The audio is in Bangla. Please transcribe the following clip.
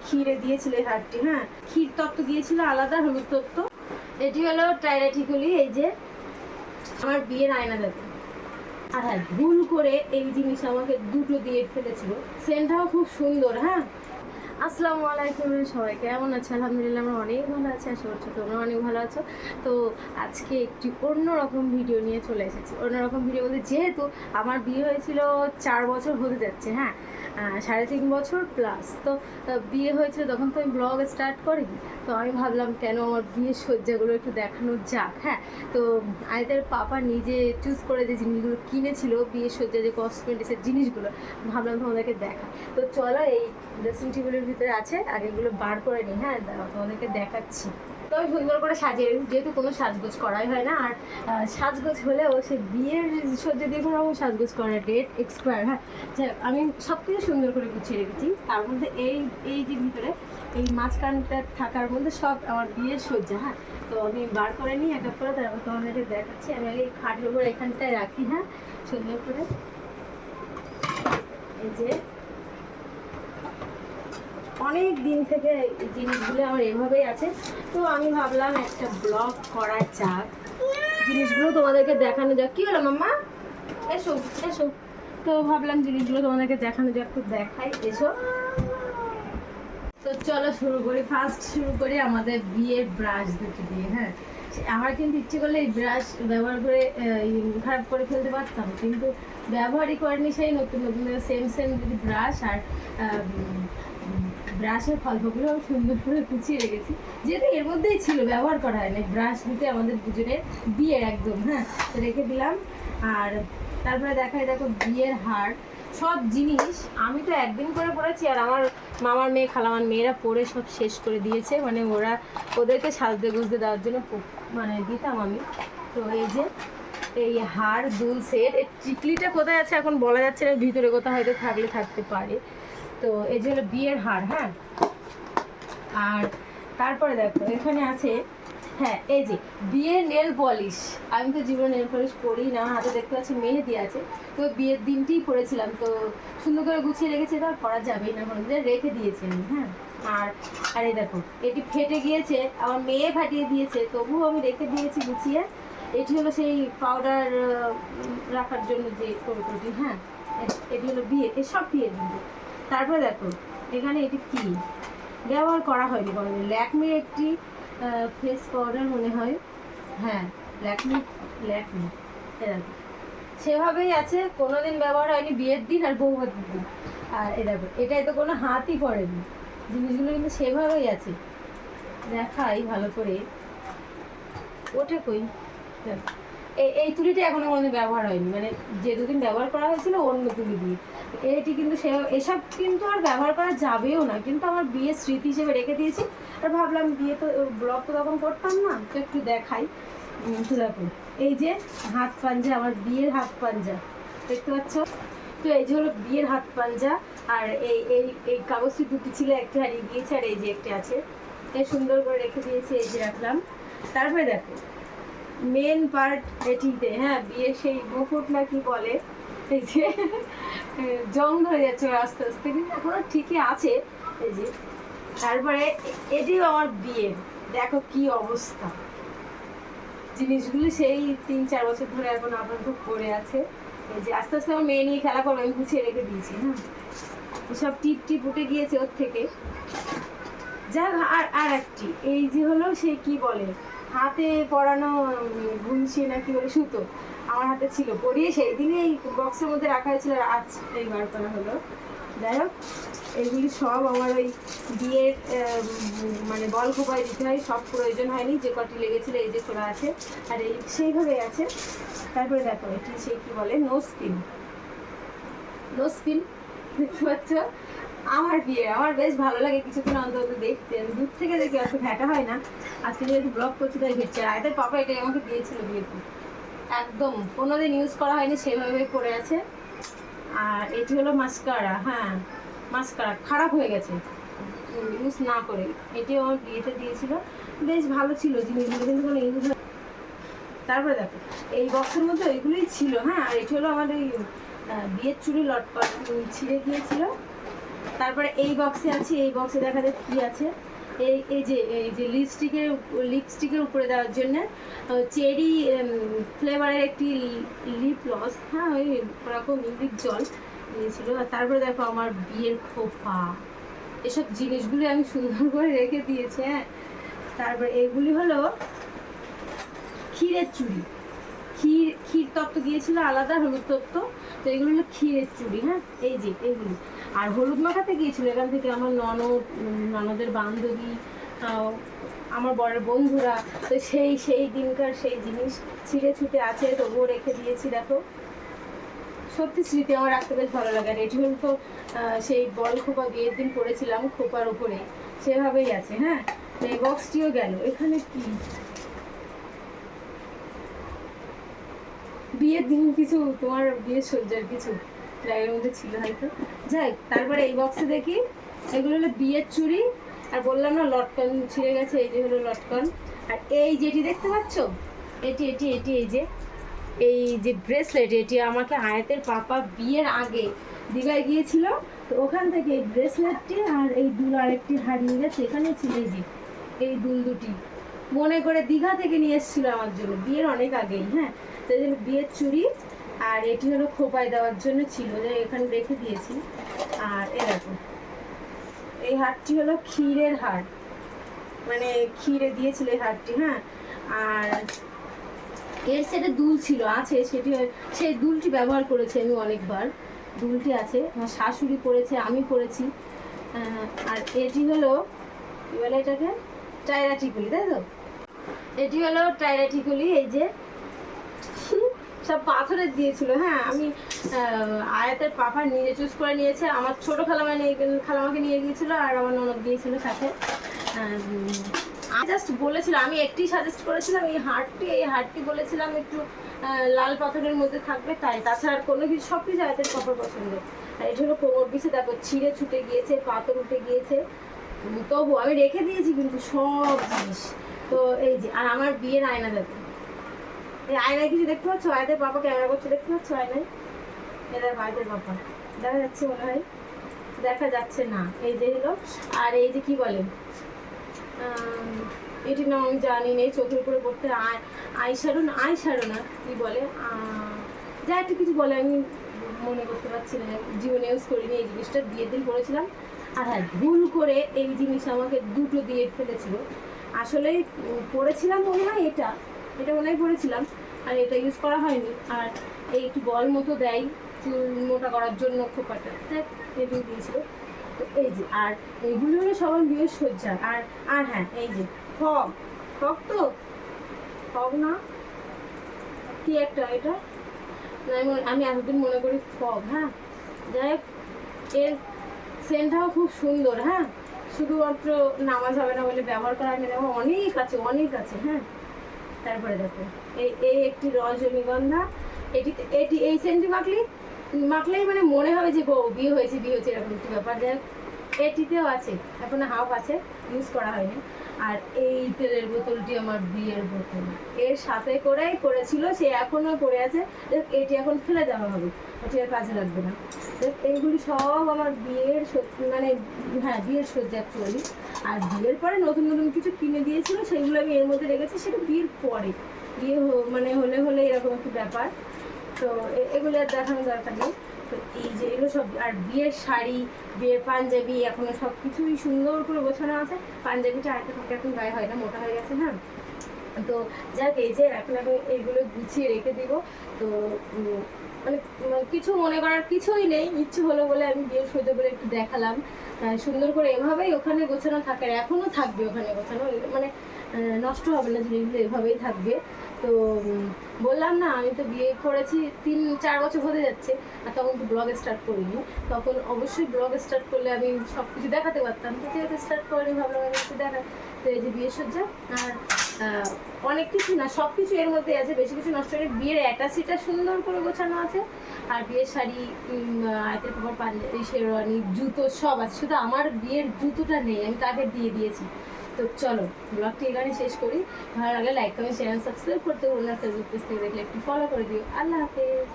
ক্ষীরে দিয়েছিল এই হারটি। হ্যাঁ, ক্ষীর তত্ত্ব দিয়েছিল আলাদা, হলুদ তত্ত্ব। এটি হলো টায়রা টিকুলি, এই যে আমার বিয়ের আয়না দেখো। আর হ্যাঁ, ভুল করে এই জিনিস আমাকে দুটো দিয়ে ফেলেছিল। সেন্টটাও খুব সুন্দর। হ্যাঁ, আসসালামু আলাইকুম সবাই, কেমন আছে? আলহামদুলিল্লাহ আমরা অনেক ভালো আছি, আশা করছি তোমরা অনেক ভালো আছো। তো আজকে একটি অন্যরকম ভিডিও নিয়ে চলে এসেছি। অন্যরকম ভিডিও বলতে, যেহেতু আমার বিয়ে হয়েছিল 4 বছর হতে যাচ্ছে, হ্যাঁ 3.5 বছর প্লাস। তো বিয়ে হয়েছিল তখন তো আমি ব্লগ স্টার্ট করিনি। তো আমি ভাবলাম কেন আমার বিয়ের সজ্জাগুলো একটু দেখানো যাক। হ্যাঁ, তো আইদের পাপা নিজে চুজ করে যে জিনিসগুলো কিনেছিল বিয়ের সজ্জা, যে কসমেটিক্সের জিনিসগুলো, ভাবলাম তোমাদেরকে দেখা। তো চলো, এই ড্রেসিং টেবিলের ভিতরে আছে, আগে এগুলো বার করে নিই। হ্যাঁ, তোমাদেরকে দেখাচ্ছি। তো আমি সুন্দর করে সাজিয়ে রেখেছি, যেহেতু কোনো সাজগোজ করাই হয় না। আর সাজগোজ হলেও সে বিয়ের সজ্জা দিয়ে কোনো রকম সাজগোজ করার ডেট এক্সপায়ার। হ্যাঁ, আমি সব কিছু সুন্দর করে গুছিয়ে রেখেছি। তার মধ্যে এই যে ভিতরে এই মাঝখানটা থাকার মধ্যে সব আমার বিয়ের সজ্জা। হ্যাঁ, তো আমি বার করে নিই এক এক করে, তারপর তোমাদেরকে দেখাচ্ছি। আমি আগে এই খাটের উপর এখানটায় রাখি। হ্যাঁ, সুন্দর করে। এই যে অনেক দিন থেকে এই জিনিসগুলো আমার এভাবেই আছে। তো আমি ভাবলাম একটা ব্লগ করা যাক, জিনিসগুলো তোমাদেরকে দেখানো যাক। কি হলো মাম্মা? এসো এসো। তো ভাবলাম জিনিসগুলো তোমাদেরকে দেখানো যাক, তো দেখাই, এসো। তো চলো শুরু করি। ফার্স্ট শুরু করি আমাদের বিয়ের ব্রাশ দুটো দিয়ে। হ্যাঁ, আমার কিন্তু ইচ্ছে করলে এই ব্রাশ ব্যবহার করে খারাপ করে ফেলতে পারতাম, কিন্তু ব্যবহারই করেনি। সেই নতুন নতুন সেম যদি ব্রাশ আর ব্রাশের ফলগুলো আমি সুন্দর করে গুছিয়ে রেখেছি, যেহেতু এর মধ্যেই ছিল, ব্যবহার করা হয় না। ব্রাশ দিতে আমাদের দুজনের বিয়ের একদম। হ্যাঁ, রেখে দিলাম। আর তারপরে দেখাই, দেখো বিয়ের হার, সব জিনিস আমি তো একদিন করে পড়েছি, আর আমার মামার মেয়ে, খালামার মেয়েরা পড়ে সব শেষ করে দিয়েছে। মানে ওদেরকে সাজতে গুজতে দেওয়ার জন্য মানে দিতাম আমি। তো এই যে এই হার দুল সেট, এই টিকলিটা কোথায় আছে এখন বলা যাচ্ছে না, ভিতরে কোথাও হয়তো থাকলে থাকতে পারে। তো এই যে হলো বিয়ের হার। হ্যাঁ, আর তারপরে দেখো এখানে আছে, হ্যাঁ এই যে বিয়ের নেল পলিশ। আমি তো জীবনে নেল পলিশ করি না, হাতে দেখতে পাচ্ছি মেহেদি আছে। তো বিয়ের দিনটিই পরেছিলাম, তো সুন্দর করে গুছিয়ে রেখেছি, তো আর করা যাবেই না, কোনো রেখে দিয়েছি আমি। হ্যাঁ, আর এই দেখো এটি ফেটে গিয়েছে, আমার মেয়ে ফাটিয়ে দিয়েছে, তবুও আমি রেখে দিয়েছি গুছিয়ে। এটি হলো সেই পাউডার রাখার জন্য যে কৌটোটি। হ্যাঁ, এটি হলো বিয়ে, এসব বিয়ের কিন্তু। তারপরে দেখো এখানে এটি কি ব্যবহার করা হয়নি কোনোদিন, ল্যাকমির একটি ফেস পাউডার মনে হয়। হ্যাঁ, ল্যাকমি সেভাবেই আছে, কোনোদিন ব্যবহার হয়নি, বিয়ের দিন আর বৌভাতের দিন। আর এ দেখো এটাই তো কোনো হাতই পড়েনি, জিনিসগুলো কিন্তু সেভাবেই আছে। দেখাই ভালো করে, ওঠে কই। এই তুলিটা এখনো কোনোদিন ব্যবহার হয়নি, মানে যে দুদিন ব্যবহার করা হয়েছিল অন্য তুলি দিয়ে। এটি কিন্তু এসব কিন্তু আর ব্যবহার করা যাবেও না, কিন্তু আমার বিয়ের স্মৃতি হিসেবে রেখে দিয়েছি। আর ভাবলাম বিয়ে তো ব্লগ তো তখন করতাম না, তো একটু দেখাই। তো দেখো এই যে হাত পাঞ্জা, আমার বিয়ের হাত পাঞ্জা দেখতে পাচ্ছ। তো এই যে হলো বিয়ের হাত পাঞ্জা। আর এই এই এই কাগজটি দুটি ছিল, একটা হারিয়ে গিয়েছে, আর এই যে একটা আছে। এই সুন্দর করে রেখে দিয়েছি, এই যে রাখলাম। তারপরে দেখো মেন পার্ট এটিতে, হ্যাঁ বিয়ের সেই মুকুট না কি বলে, এই যে জং ধরে যাচ্ছে আস্তে আস্তে, কিন্তু এখনো ঠিকই আছে। এই যে তারপরে এটিও আমার বিয়ের, দেখো কি অবস্থা, জিনিসগুলি সেই 3-4 বছর ধরে এখন আপাতত পড়ে আছে। এই যে আস্তে আস্তে আমার মেয়ে নিয়ে খেলা করবে, আমি গুছিয়ে রেখে দিয়েছি। হ্যাঁ, সব টিপ উঠে গিয়েছে ওর থেকে। যাক, আর একটি এই যে হলো সে কি বলে, হাতে পরানো গুনছি না কি বলে, সুতো আমার হাতে ছিল, পরিয়ে সেই দিনে এই বক্সের মধ্যে রাখা হয়েছিল, আজ এই বার করা হলো। যাই হোক, এগুলি সব আমার ওই বিয়ের মানে বল খোপায় দিতে হয়, সব প্রয়োজন হয়নি, যে কটি লেগেছিলো এই যে খোলা আছে, আর এই সেইভাবে আছে। তারপরে দেখো এটি সেই কী বলে, নো স্পিন দেখতে পাচ্ছ। আমার বিয়ে আমার বেশ ভালো লাগে কিছুক্ষণ অন্তত দেখতে, আমি দূর থেকে দেখি, অত ঘাটা হয় না। আজকে যেহেতু ব্লগ করছি তাই ঘেটছে। আর আয়দের পাপা এটাই আমাকে দিয়েছিল বিয়েতে, একদম কোনোদিন ইউজ করা হয়নি, সেভাবেই পড়ে আছে। আর এটি হলো মাস্কারা। হ্যাঁ, মাস্কারা খারাপ হয়ে গেছে ইউজ না করে, এটিও আমার বিয়েতে দিয়েছিল, বেশ ভালো ছিল জিনিসগুলো, কিন্তু কোনো ইউজ হয়। তারপরে দেখো এই বক্সের মধ্যে ওইগুলোই ছিল। হ্যাঁ, আর এটি হলো আমার এই বিয়ের চুড়ি লটকট ছিঁড়ে গিয়েছিল, তারপরে এই বক্সে আছে, এই বক্সে দেখা যাক কি আছে। এই যে লিপস্টিকের উপরে দেওয়ার জন্য চেরি ফ্লেভারের একটি লিপ গ্লস, হ্যাঁ ওই ওরকম লিপ জল দিয়েছিল। আর তারপরে দেখো আমার বিয়ের খোপা, এসব জিনিসগুলি আমি সুন্দর করে রেখে দিয়েছি। হ্যাঁ, তারপরে এগুলি হলো ক্ষীরের চুড়ি, ক্ষীর তত্ত্ব দিয়েছিল আলাদা, হলুদ তত্ত্ব, তো এগুলো হলো ক্ষীরের চুড়ি। হ্যাঁ, এই যে এইগুলি। আর হলুদ মাখাতে গিয়েছিল এখান থেকে আমার ননদের বান্ধবী, আমার বড় বন্ধুরা, তো সেই দিনকার সেই জিনিস ছিঁড়ে ছুটে আছে, তবুও রেখে দিয়েছি। দেখো সত্যি স্মৃতি আমার রাখতে বেশ ভালো লাগে। আর এটি হল তো সেই বল খোপা বিয়ের দিন পরেছিলাম খোপার উপরে, সেভাবেই আছে। হ্যাঁ, এই বক্সটিও গেল। এখানে কি বিয়ের দিন কিছু, তোমার বিয়ের সজ্জার কিছু ব্যাগের মধ্যে ছিল হয়তো, যাই। তারপরে এই বক্সে দেখি এগুলো হলো বিয়ের চুড়ি, আর বললাম না লটকন ছিঁড়ে গেছে, এই যে হলো লটকন। আর এই যেটি দেখতে পাচ্ছ, এটি এটি এটি এই যে ব্রেসলেট, এটি আমাকে আয়াতের পাপা বিয়ের আগে দীঘায় গিয়েছিল, তো ওখান থেকে এই ব্রেসলেটটি আর এই দুল আরেকটি হারিয়ে গেছে, এখানে ছিল। এই যে এই দুল দুটি মনে করে দীঘা থেকে নিয়ে এসেছিলো আমার জন্য বিয়ের অনেক আগেই। হ্যাঁ, তো এই বিয়ের চুড়ি, আর এটি হলো খোপায় দেওয়ার জন্য ছিল, যে এখানে রেখে দিয়েছি। আর এরকম এই হারটি হলো ক্ষীরের হার, মানে ক্ষীরে দিয়েছিল এই হারটি। হ্যাঁ, আর এর সেটে দুল ছিল, আছে সেটি, সেই দুলটি ব্যবহার করেছি আমি অনেকবার। দুলটি আছে, আমার শাশুড়ি পরেছে, আমি পরেছি। আর এটি হলো কি বলে এটাকে, টায়রা টিকুলি, তাই তো? এটি হলো টায়রা টিকুলি। এই যে সব পাথরের দিয়েছিল। হ্যাঁ, আমি আয়াতের পাপা নিজে চুজ করে নিয়েছে, আমার ছোট খালামাকে নিয়ে গিয়েছিল, আর আমার ননদ গিয়েছিল সাথে। আমি জাস্ট বলেছিলাম, আমি একটি সাজেস্ট করেছিলাম এই হারটি বলেছিলাম একটু লাল পাথরের মধ্যে থাকবে, তাই। তাছাড়া কোনো কিছু, সব কিছু আয়াতের পাপার পছন্দ। আর এটা হলো কোমর পিছে, তারপর ছিঁড়ে ছুটে গিয়েছে, পাথর উঠে গিয়েছে, তবু আমি রেখে দিয়েছি কিন্তু সব জিনিস। তো এই যে, আর আমার বিয়ের আয়না দেখো, এই আয়নায় কিছু দেখতে পাচ্ছ? আয়াতের পাপা ক্যামেরা করছে, দেখতে পাচ্ছ আয়নায়? এদের আয়াতের পাপা দেখা যাচ্ছে মনে হয়, দেখা যাচ্ছে না। এই যে হলো, আর এই যে কি বলে, এটি না আমি জানি না, চোখের উপরে পড়তে আইশ্যাডো না কি বলে, যা একটু কিছু বলে, আমি মনে করতে পারছি না, জীবনে ইউজ করিনি এই জিনিসটা, বিয়ের দিন করেছিলাম। আর হ্যাঁ, ভুল করে এই জিনিস আমাকে দুটো দিয়ে ফেলেছিল, আসলে পড়েছিলাম মনে হয়, এটা মনে হয় পড়েছিলাম, আর এটা ইউজ করা হয়নি। আর এই একটু বল মতো দেয় চুল মোটা করার জন্য খোপাটা, এটি দিয়েছিল। তো এই যে, আর এইগুলো হলো সবার বিয়ের সজ্জা। আর হ্যাঁ, এই যে ফগ তো ফগ না কি একটা, এটা আমি এতদিন মনে করি ফগ। হ্যাঁ, যাই হোক, এর সেন্টটাও খুব সুন্দর। হ্যাঁ, শুধুমাত্র নামাজ হবে না বলে ব্যবহার করা হয়নি, দেখো অনেক আছে। হ্যাঁ, তারপরে দেখো এই একটি রজনীগন্ধা, এটি এই সেন্টটি মাখলেই মানে মনে হবে যে বিয়ে হয়েছে এরকম একটি ব্যাপার। যাই হোক, এটিতেও আছে, এখনো হাফ আছে, ইউজ করা হয়নি। আর এই তেলের বোতলটি আমার বিয়ের বোতল, এর সাথে করেই পড়েছিল, সে এখনো পড়ে আছে। এটি এখন ফেলে দেওয়া হবে, এটি আর কাজে লাগবে না। এইগুলি সব আমার বিয়ের মানে হ্যাঁ, বিয়ের সজ্জা অ্যাকচুয়ালি। আর বিয়ের পরে নতুন কিছু কিনে দিয়েছিল, সেগুলো আমি এর মধ্যে রেখেছি, সেটা বিয়ের পরে, বিয়ে মানে হলে এরকম একটি ব্যাপার। তো এগুলো আর দেখানোর দরকার নেই। তো এই যে এগুলো সব, আর বিয়ের শাড়ি, বিয়ের পাঞ্জাবি, এখনো সব কিছুই সুন্দর করে গোছানো আছে। পাঞ্জাবিটা আরেকটা থাকে, এখন গায়ে হয় না, মোটা হয়ে গেছে। হ্যাঁ, তো যাক, এই যে এখন এইগুলো গুছিয়ে রেখে দিব। তো মানে কিছু মনে করার কিছুই নেই, ইচ্ছে হলো বলে আমি বিয়ের সজ্জা বলে একটু দেখালাম। সুন্দর করে এভাবেই ওখানে গোছানো থাকে, আর এখনও থাকবে ওখানে গোছানো, মানে নষ্ট হবে না জিনিসগুলো, এভাবেই থাকবে। তো বললাম না, আমি তো বিয়ে করেছি 3-4 বছর হতে যাচ্ছে, আর তখন তো ব্লগ স্টার্ট করিনি। তখন অবশ্যই ব্লগ স্টার্ট করলে আমি সব কিছু দেখাতে পারতাম, তো যেহেতু স্টার্ট করিনি, ভাবলাম আমি একটু দেখাই। তো এই যে বিয়ের সজ্জা, আর অনেক কিছু না, সব কিছু এর মধ্যে আছে, বেশি কিছু নষ্ট হয়নি। বিয়ের অ্যাটাচিটা সুন্দর করে গোছানো আছে, আর বিয়ের শাড়ি, আয়তের পাপার পাঞ্জাবি, শেরওয়ানি, জুতো সব আছে, শুধু আমার বিয়ের জুতোটা নেই, আমি তাকে দিয়ে দিয়েছি। তো চলো ব্লগটি এখানে শেষ করি। ভালো লাগলে লাইক, কমেন্ট, শেয়ার, সাবস্ক্রাইব করতে ভুলো না। ফেসবুক পেজ থেকে দেখলে একটু ফলো করে দিও। আল্লাহ হাফেজ।